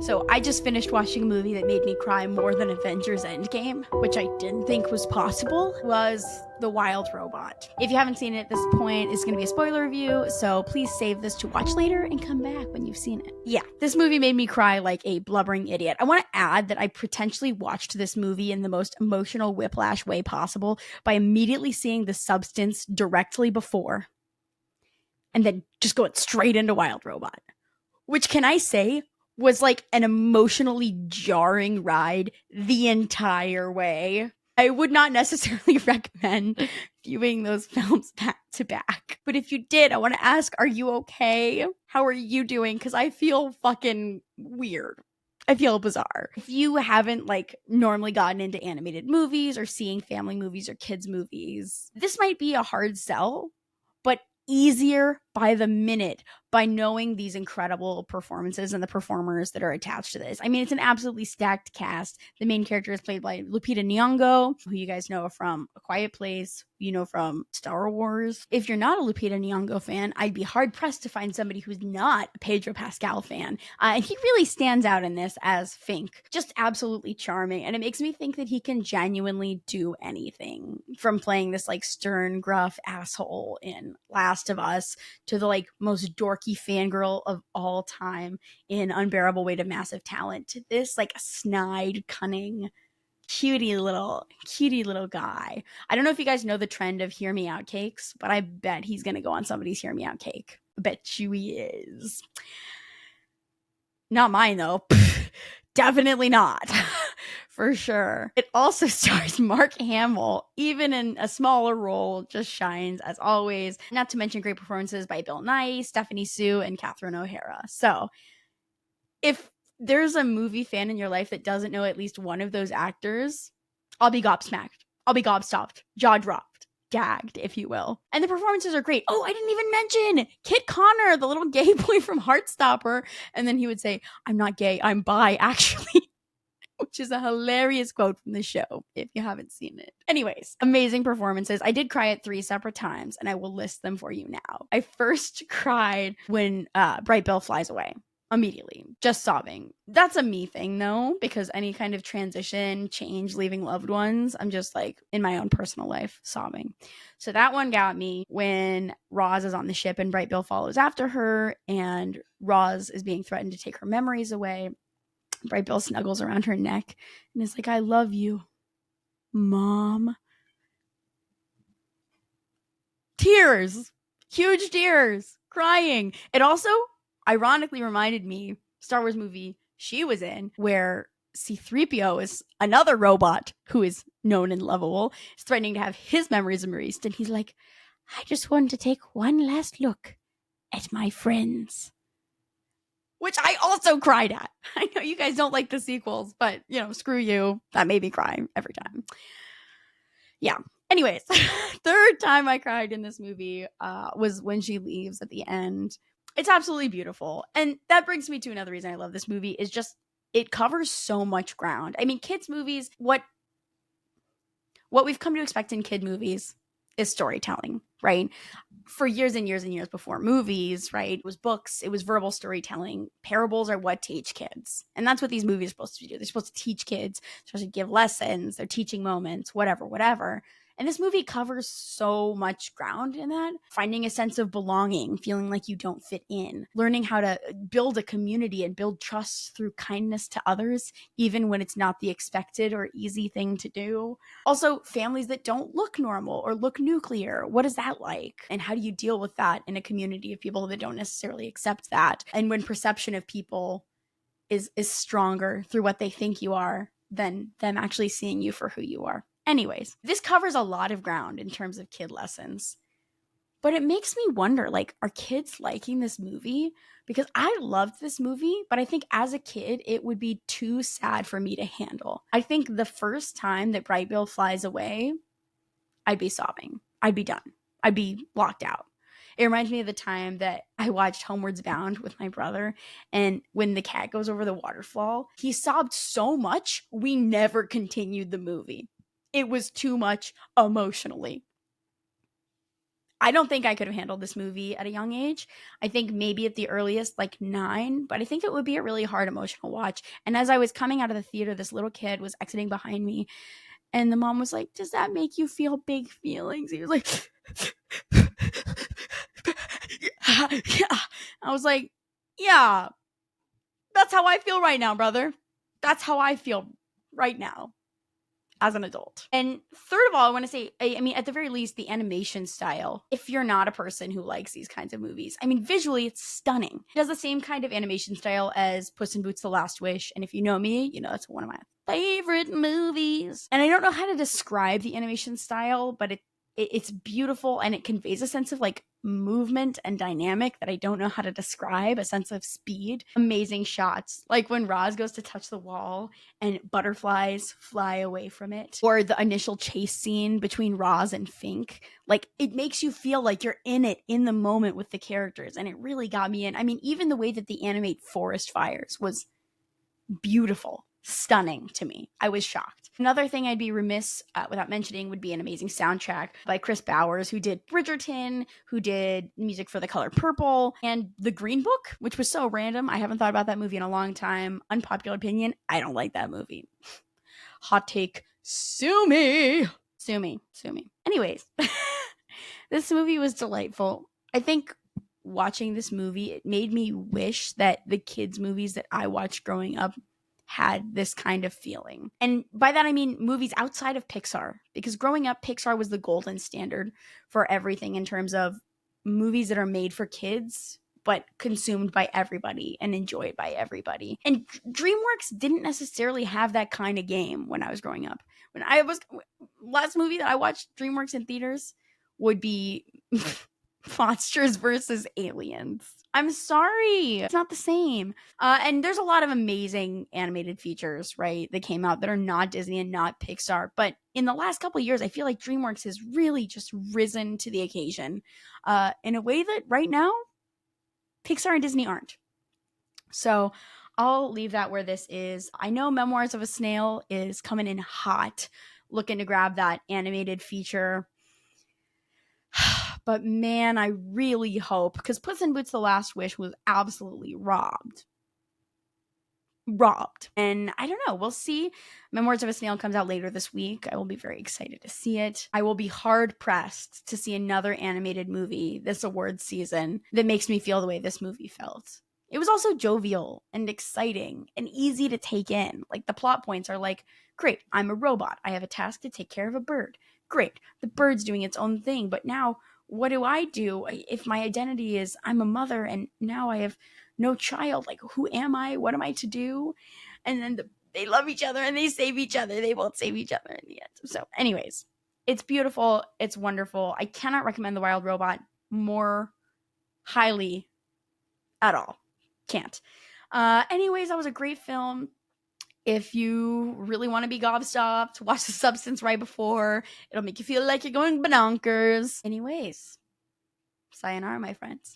So I just finished watching a movie that made me cry more than Avengers Endgame, which I didn't think was possible, was The Wild Robot. If you haven't seen it at this point, it's going to be a spoiler review, so please save this to watch later and come back when you've seen it. Yeah, this movie made me cry like a blubbering idiot. I want to add that I potentially watched this movie in the most emotional whiplash way possible by immediately seeing the substance directly before and then just going straight into Wild Robot. Which, can I say, was like an emotionally jarring ride the entire way. I would not necessarily recommend viewing those films back to back. But if you did, I want to ask, are you okay? How are you doing? Because I feel fucking weird. I feel bizarre. If you haven't like normally gotten into animated movies or seeing family movies or kids movies, this might be a hard sell, but easier by the minute by knowing these incredible performances and the performers that are attached to this. I mean, it's an absolutely stacked cast. The main character is played by Lupita Nyong'o, who you guys know from A Quiet Place, you know from Star Wars. If you're not a Lupita Nyong'o fan, I'd be hard pressed to find somebody who's not a Pedro Pascal fan. And he really stands out in this as Fink. Just absolutely charming. And it makes me think that he can genuinely do anything, from playing this like stern, gruff asshole in Last of Us to the like most dorky fangirl of all time in Unbearable Weight of Massive Talent to this like snide, cunning, cutie little guy. I don't know if you guys know the trend of hear me out cakes, but I bet he's gonna go on somebody's hear me out cake. I bet you he is. Not mine though. Definitely not. For sure. It also stars Mark Hamill, even in a smaller role, just shines as always. Not to mention great performances by Bill Nighy, Stephanie Sue, and Catherine O'Hara. So, if there's a movie fan in your life that doesn't know at least one of those actors, I'll be gobsmacked. I'll be gobstopped, jaw dropped, gagged, if you will. And the performances are great. Oh, I didn't even mention Kit Connor, the little gay boy from Heartstopper. And then he would say, I'm not gay, I'm bi, actually. Which is a hilarious quote from the show if you haven't seen it. Anyways, amazing performances. I did cry at 3 separate times, and I will list them for you now. I first cried when Bright Bill flies away. Immediately, just sobbing. That's a me thing though, because any kind of transition, change, leaving loved ones, I'm just like in my own personal life sobbing. So that one got me when Roz is on the ship and Bright Bill follows after her, and Roz is being threatened to take her memories away. Bright Bill snuggles around her neck and is like, I love you, Mom. Tears. Huge tears. Crying. It also ironically reminded me Star Wars movie she was in, where C-3PO is another robot who is known and lovable, is threatening to have his memories erased, and he's like, I just wanted to take one last look at my friends. Which I also cried at. I know you guys don't like the sequels, but, you know, screw you. That made me cry every time. Yeah. Anyways, third time I cried in this movie was when she leaves at the end. It's absolutely beautiful. And that brings me to another reason I love this movie is just it covers so much ground. I mean, kids' movies, what we've come to expect in kid movies is storytelling, right? For years and years and years before movies, right? It was books, it was verbal storytelling. Parables are what teach kids. And that's what these movies are supposed to do. They're supposed to teach kids, they're supposed to give lessons, they're teaching moments, whatever. And this movie covers so much ground in that. Finding a sense of belonging, feeling like you don't fit in, learning how to build a community and build trust through kindness to others, even when it's not the expected or easy thing to do. Also, families that don't look normal or look nuclear. What is that like? And how do you deal with that in a community of people that don't necessarily accept that? And when perception of people is stronger through what they think you are than them actually seeing you for who you are. Anyways, this covers a lot of ground in terms of kid lessons. But it makes me wonder, like, are kids liking this movie? Because I loved this movie, but I think as a kid, it would be too sad for me to handle. I think the first time that Bright Bill flies away, I'd be sobbing. I'd be done. I'd be locked out. It reminds me of the time that I watched Homewards Bound with my brother, and when the cat goes over the waterfall, he sobbed so much, we never continued the movie. It was too much emotionally. I don't think I could have handled this movie at a young age. I think maybe at the earliest, like 9, but I think it would be a really hard emotional watch. And as I was coming out of the theater, this little kid was exiting behind me, and the mom was like, "Does that make you feel big feelings?" He was like, "Yeah." I was like, "Yeah, that's how I feel right now, brother. That's how I feel right now as an adult." And third of all, I want to say, I mean, at the very least, the animation style. If you're not a person who likes these kinds of movies, I mean, visually, it's stunning. It has the same kind of animation style as Puss in Boots: The Last Wish. And if you know me, you know it's one of my favorite movies. And I don't know how to describe the animation style, but it's beautiful, and it conveys a sense of like movement and dynamic that I don't know how to describe, a sense of speed. Amazing shots, like when Roz goes to touch the wall and butterflies fly away from it, or the initial chase scene between Roz and Fink. Like, it makes you feel like you're in it in the moment with the characters, and it really got me in. I mean, even the way that they animate forest fires was beautiful, stunning to me. I was shocked. Another thing I'd be remiss without mentioning would be an amazing soundtrack by Chris Bowers, who did Bridgerton, who did music for The Color Purple, and The Green Book, which was so random. I haven't thought about that movie in a long time. Unpopular opinion, I don't like that movie. Hot take, sue me. Sue me. Sue me. Anyways, this movie was delightful. I think watching this movie, it made me wish that the kids' movies that I watched growing up had this kind of feeling. And by that, I mean movies outside of Pixar, because growing up, Pixar was the golden standard for everything in terms of movies that are made for kids, but consumed by everybody and enjoyed by everybody. And DreamWorks didn't necessarily have that kind of game when I was growing up. When I was, last movie that I watched DreamWorks in theaters would be Monsters versus Aliens. I'm sorry. It's not the same. And there's a lot of amazing animated features, right, that came out that are not Disney and not Pixar. But in the last couple of years, I feel like DreamWorks has really just risen to the occasion in a way that right now, Pixar and Disney aren't. So I'll leave that where this is. I know Memoirs of a Snail is coming in hot, looking to grab that animated feature. But man, I really hope, because Puss in Boots: The Last Wish was absolutely robbed. And I don't know, we'll see. Memoirs of a Snail comes out later this week. I will be very excited to see it. I will be hard pressed to see another animated movie this awards season that makes me feel the way this movie felt. It was also jovial and exciting and easy to take in. Like, the plot points are like, great, I'm a robot. I have a task to take care of a bird. Great, the bird's doing its own thing, but now what do I do if my identity is I'm a mother and now I have no child? Like, who am I? What am I to do? And then they love each other and they save each other. They both save each other in the end. So anyways, it's beautiful. It's wonderful. I cannot recommend The Wild Robot more highly at all. Can't. Anyways, that was a great film. If you really want to be gobstopped, watch The Substance right before. It'll make you feel like you're going bonkers. Anyways, sayonara, my friends.